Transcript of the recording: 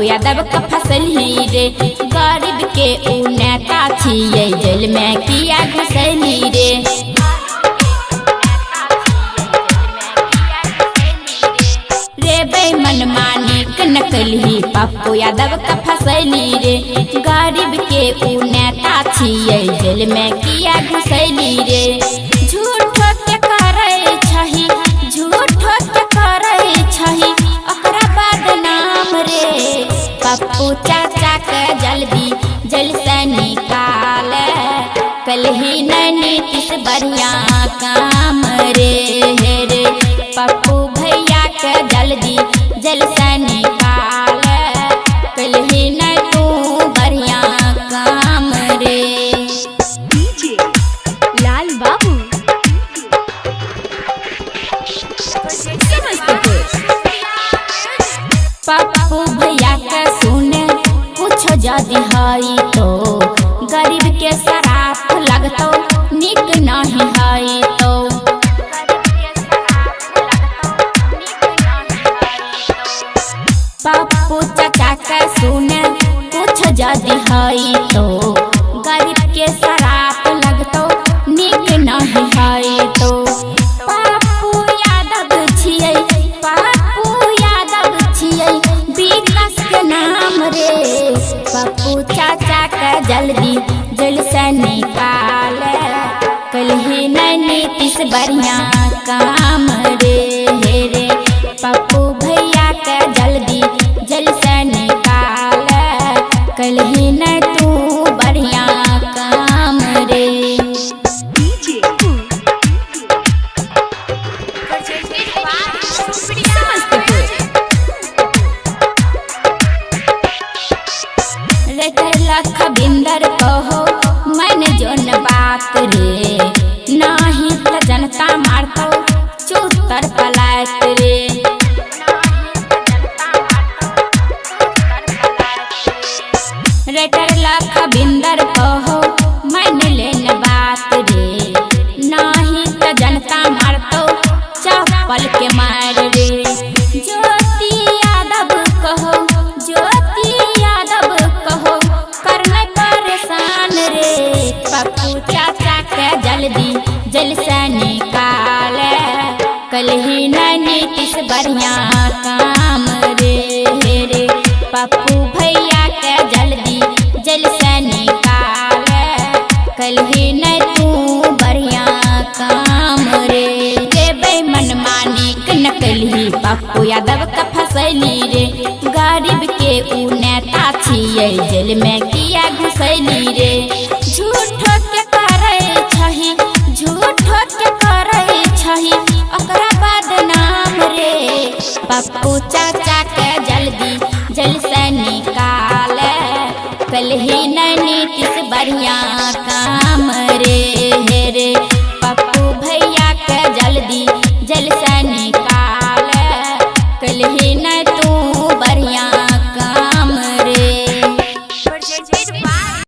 यादव का फसली रे। गरीब के ऊ नेता छियै जेल में किया घुसैली रे। रे बेईमान मानिक नकली पप्पू यादव का फसली रे। गरीब के ऊ नेता छियै जेल में किया घुसैली रे। झूठ के करे छही, झूठ के करे छही ओकरा बदनाम रे। पप्पू चाचा के जल्दी जेल से निकाल, कल ही नहीं नीतीश बढ़िया काम रे। रे पप्पू भैया के जल्दी जेल से निकाल, कल ही नहीं तू बढ़िया काम रे। डीजे लाल बाबू पप्पू भैया के सुने कुछ जदी हई तो गरीब के शराप लगतो निक नहीं हई तो। पप्पू चाचा के सुने कुछ जदी हई तो गरीब के शराप लगतो निक नहीं हई तो। पप्पू यादव छियै, पप्पू यादव छियै विकास के नाम रे। पप्पू चाचा के जल्दी जेल से निकाल, कल ही नहीं नीतीश बढ़िया काम रे। रे पप्पू भैया के जल्दी जेल से निकाल, कल ही नहीं तू बढ़िया काम रे। डीजे लख बिंदर कहो मैंने जोन बात रे। नाही तो जनता मारतो चूतर पलायत रे। रेटर लख बिंदर कहो मैंने लेन बात रे। नाही तो जनता मारतो चप्पल के मार रे। ज्योति यादव कहो, ज्योति यादव कहो करने परेशान रे। पप्पू चाचा के जल्दी जेल से निकाल, कल ही नहीं नीतीश बढ़िया काम रे। रे पप्पू भैया के जल्दी जेल से निकाल, कल ही नहीं तू बढ़िया काम रे। रे बेईमान मानिक नकली पप्पू यादव का फसली रे। गरीब के ऊ नेता छियै जेल में किया घुसैली रे। झूठ के करे छही, झूठ के करे छही ओकरा बदनाम रे। पप्पू चाचा के जल्दी जेल से निकाल, कल ही नहीं नीतीश बढ़िया